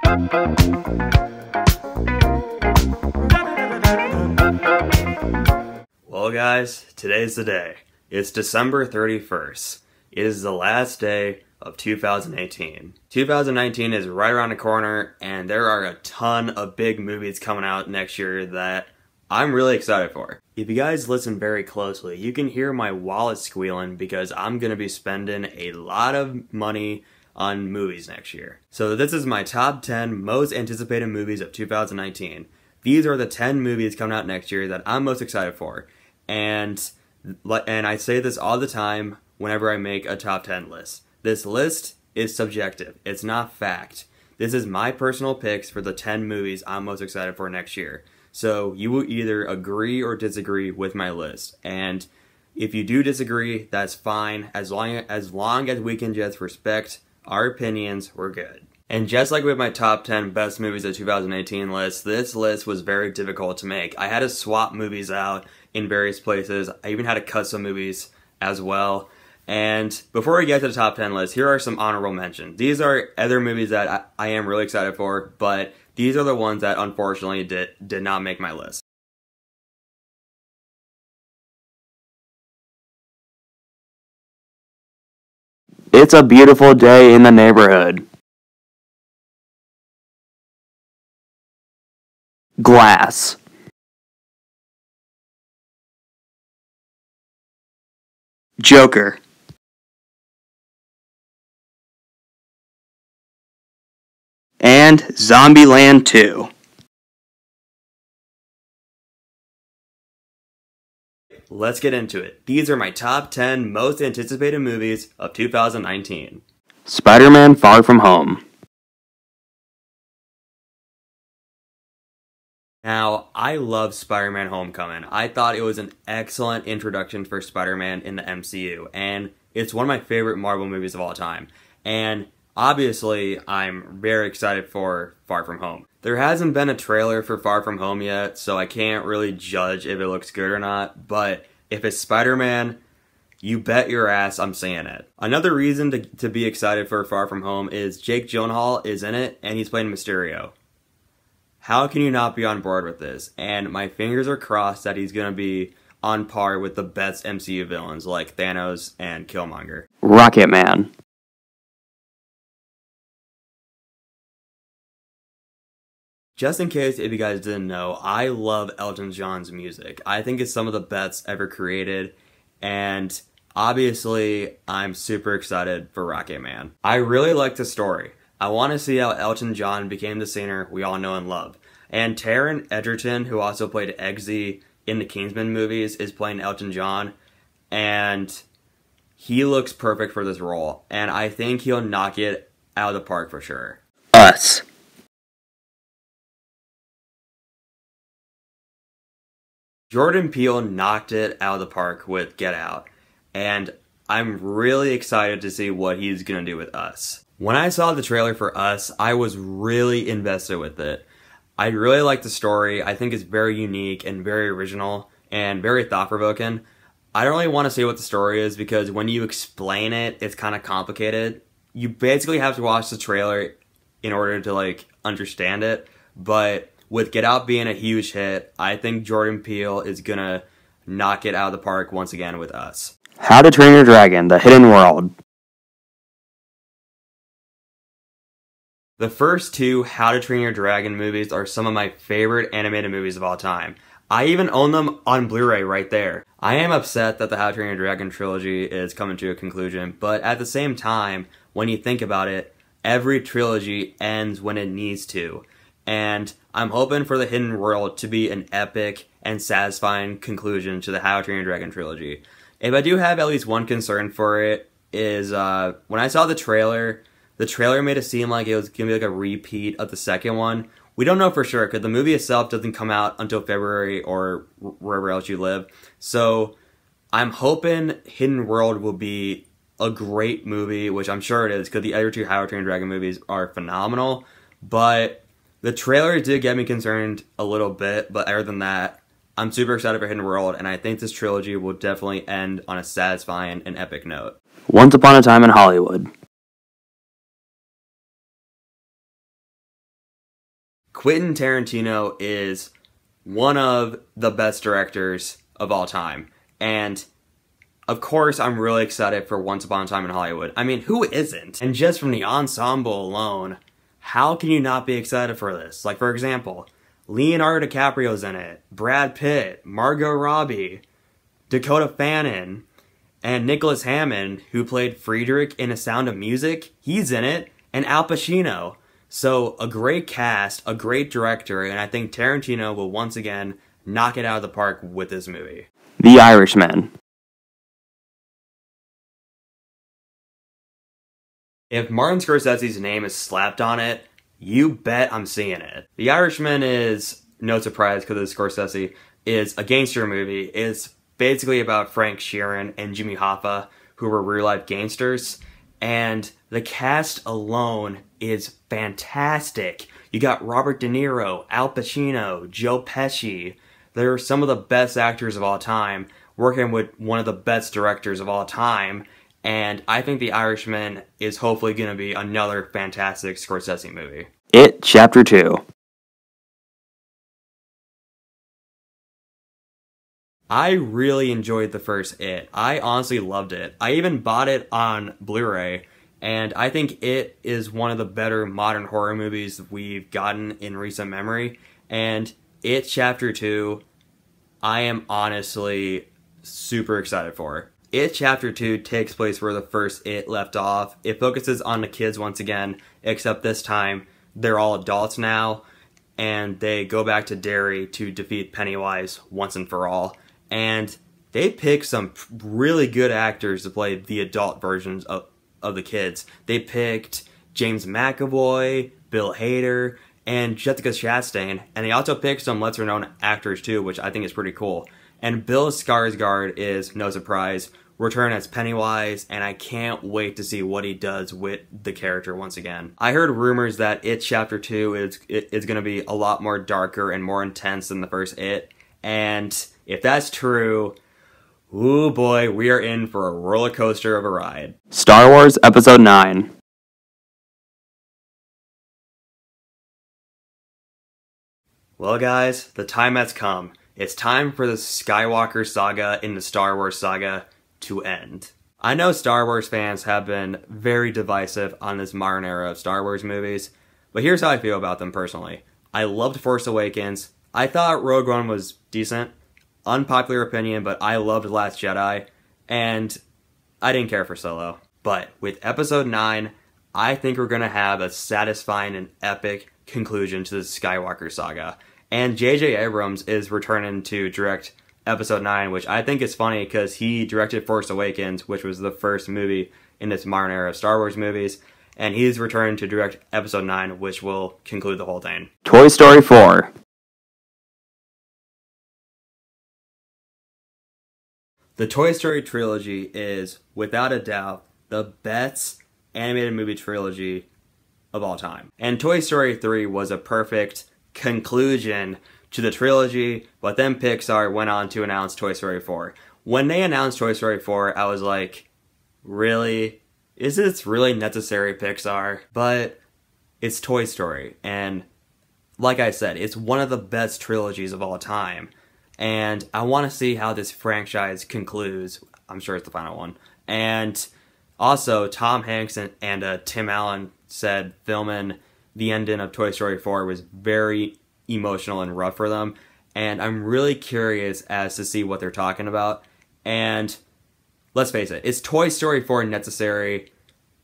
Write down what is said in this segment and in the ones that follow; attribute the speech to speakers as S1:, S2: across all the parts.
S1: Well guys, today's the day. It's December 31st. It is the last day of 2018. 2019 is right around the corner, and there are a ton of big movies coming out next year that I'm really excited for. If you guys listen very closely, you can hear my wallet squealing because I'm going to be spending a lot of money on movies next year. So this is my top 10 most anticipated movies of 2019. These are the 10 movies coming out next year that I'm most excited for. And I say this all the time whenever I make a top 10 list. This list is subjective. It's not fact. This is my personal picks for the 10 movies I'm most excited for next year. So you will either agree or disagree with my list. And if you do disagree, that's fine. As long as we can just respect our opinions, we're good. And just like with my top 10 best movies of 2018 list, this list was very difficult to make. I had to swap movies out in various places. I even had to cut some movies as well. And before we get to the top 10 list, here are some honorable mentions. These are other movies that I am really excited for, but these are the ones that unfortunately did not make my list. It's a Beautiful Day in the Neighborhood. Glass. Joker. And Zombieland 2. Let's get into it. These are my top 10 most anticipated movies of 2019. Spider-Man Far From Home. Now, I love Spider-Man Homecoming. I thought it was an excellent introduction for Spider-Man in the MCU, and it's one of my favorite Marvel movies of all time. And obviously, I'm very excited for Far From Home. There hasn't been a trailer for Far From Home yet, so I can't really judge if it looks good or not, but if it's Spider-Man, you bet your ass I'm seeing it. Another reason to be excited for Far From Home is Jake Gyllenhaal is in it, and he's playing Mysterio. How can you not be on board with this? And my fingers are crossed that he's going to be on par with the best MCU villains like Thanos and Killmonger. Rocket Man. Just in case if you guys didn't know, I love Elton John's music. I think it's some of the best ever created, and obviously I'm super excited for Rocket Man. I really like the story. I want to see how Elton John became the singer we all know and love. And Taron Egerton, who also played Eggsy in the Kingsman movies, is playing Elton John, and he looks perfect for this role, and I think he'll knock it out of the park for sure. Us. Jordan Peele knocked it out of the park with Get Out, and I'm really excited to see what he's gonna do with Us. When I saw the trailer for Us, I was really invested with it. I really like the story. I think it's very unique and very original and very thought-provoking. I don't really want to say what the story is because when you explain it, it's kind of complicated. You basically have to watch the trailer in order to understand it, but with Get Out being a huge hit, I think Jordan Peele is gonna knock it out of the park once again with Us. How to Train Your Dragon: The Hidden World. The first two How to Train Your Dragon movies are some of my favorite animated movies of all time. I even own them on Blu-ray right there. I am upset that the How to Train Your Dragon trilogy is coming to a conclusion, but at the same time, when you think about it, every trilogy ends when it needs to. And I'm hoping for The Hidden World to be an epic and satisfying conclusion to the How to Train Your Dragon trilogy. If I do have at least one concern for it is when I saw the trailer made it seem like it was going to be like a repeat of the second one. We don't know for sure because the movie itself doesn't come out until February or wherever else you live. So I'm hoping Hidden World will be a great movie, which I'm sure it is because the other two How to Train Your Dragon movies are phenomenal. But the trailer did get me concerned a little bit, but other than that, I'm super excited for Hidden World, and I think this trilogy will definitely end on a satisfying and epic note. Once Upon a Time in Hollywood. Quentin Tarantino is one of the best directors of all time. And of course, I'm really excited for Once Upon a Time in Hollywood. I mean, who isn't? And just from the ensemble alone, how can you not be excited for this? Like, for example, Leonardo DiCaprio's in it, Brad Pitt, Margot Robbie, Dakota Fanning, and Nicholas Hammond, who played Friedrich in A Sound of Music, he's in it, and Al Pacino. So, a great cast, a great director, and I think Tarantino will once again knock it out of the park with this movie.
S2: The Irishman.
S1: If Martin Scorsese's name is slapped on it, you bet I'm seeing it. The Irishman is, no surprise because it's Scorsese, is a gangster movie. It's basically about Frank Sheeran and Jimmy Hoffa, who were real-life gangsters. And the cast alone is fantastic. You got Robert De Niro, Al Pacino, Joe Pesci. They're some of the best actors of all time, working with one of the best directors of all time. And I think The Irishman is hopefully going to be another fantastic Scorsese movie.
S2: It Chapter 2.
S1: I really enjoyed the first It. I honestly loved it. I even bought it on Blu-ray, and I think It is one of the better modern horror movies we've gotten in recent memory. And It Chapter 2, I am honestly super excited for. It Chapter 2 takes place where the first It left off. It focuses on the kids once again, except this time they're all adults now, and they go back to Derry to defeat Pennywise once and for all. And they pick some really good actors to play the adult versions of the kids. They picked James McAvoy, Bill Hader, and Jessica Chastain, and they also picked some lesser-known actors too, which I think is pretty cool. And Bill Skarsgård is, no surprise, return as Pennywise, and I can't wait to see what he does with the character once again. I heard rumors that It Chapter 2 is going to be a lot more darker and more intense than the first It, and if that's true, ooh boy, we are in for a roller coaster of a ride.
S2: Star Wars Episode 9.
S1: Well guys, the time has come. It's time for the Skywalker saga in the Star Wars saga to end. I know Star Wars fans have been very divisive on this modern era of Star Wars movies, but here's how I feel about them personally. I loved Force Awakens. I thought Rogue One was decent. Unpopular opinion, but I loved Last Jedi, and I didn't care for Solo. But with Episode 9, I think we're going to have a satisfying and epic conclusion to the Skywalker saga. And J.J. Abrams is returning to direct Episode 9, which I think is funny because he directed Force Awakens, which was the first movie in this modern era of Star Wars movies, and he's returning to direct Episode 9, which will conclude the whole thing.
S2: Toy Story 4.
S1: The Toy Story trilogy is, without a doubt, the best animated movie trilogy of all time. And Toy Story 3 was a perfect conclusion to the trilogy, but then Pixar went on to announce Toy Story 4. When they announced Toy Story 4, I was like, really? Is this really necessary, Pixar? But it's Toy Story, and like I said, it's one of the best trilogies of all time. And I want to see how this franchise concludes. I'm sure it's the final one. And also, Tom Hanks and Tim Allen said filming the ending of Toy Story 4 was very emotional and rough for them. And I'm really curious as to see what they're talking about. And let's face it, is Toy Story 4 necessary?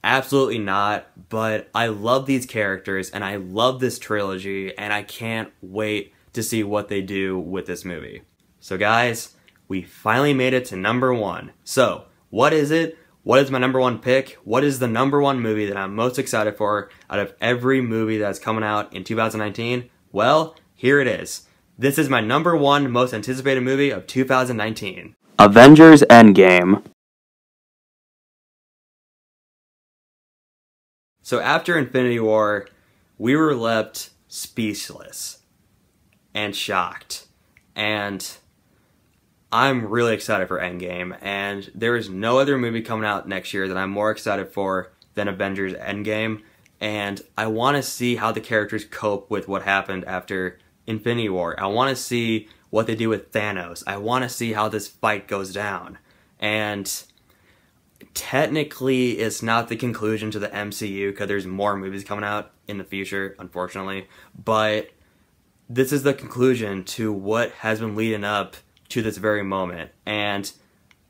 S1: Absolutely not. But I love these characters and I love this trilogy and I can't wait to see what they do with this movie. So guys, we finally made it to number 1. So, what is it? What is my number 1 pick? What is the number 1 movie that I'm most excited for out of every movie that's coming out in 2019? Well, here it is. This is my number 1 most anticipated movie of 2019.
S2: Avengers Endgame.
S1: So after Infinity War, we were left speechless and shocked. And I'm really excited for Endgame, and there is no other movie coming out next year that I'm more excited for than Avengers Endgame. and I want to see how the characters cope with what happened after Infinity War. I want to see what they do with Thanos. I want to see how this fight goes down. And technically, it's not the conclusion to the MCU because there's more movies coming out in the future, unfortunately. But this is the conclusion to what has been leading up to this very moment. And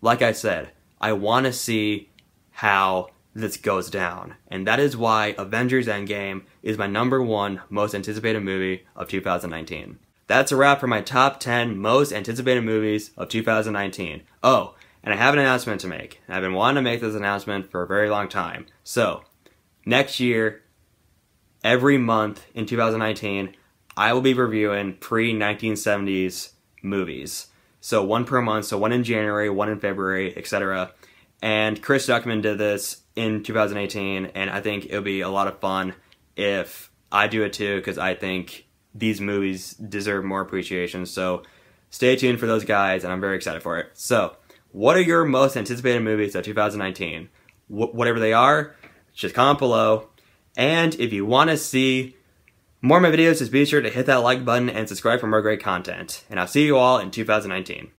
S1: like I said, I want to see how this goes down. And that is why Avengers Endgame is my #1 most anticipated movie of 2019. That's a wrap for my top 10 most anticipated movies of 2019. Oh, and I have an announcement to make. I've been wanting to make this announcement for a very long time. So, next year, every month in 2019, I will be reviewing pre-1970s movies. So one per month, so one in January, one in February, etc. And Chris Duckman did this in 2018, and I think it'll be a lot of fun if I do it too, because I think these movies deserve more appreciation. So stay tuned for those guys, and I'm very excited for it. So, what are your most anticipated movies of 2019? Whatever they are, just comment below. And if you want to see more of my videos, just be sure to hit that like button and subscribe for more great content. And I'll see you all in 2019.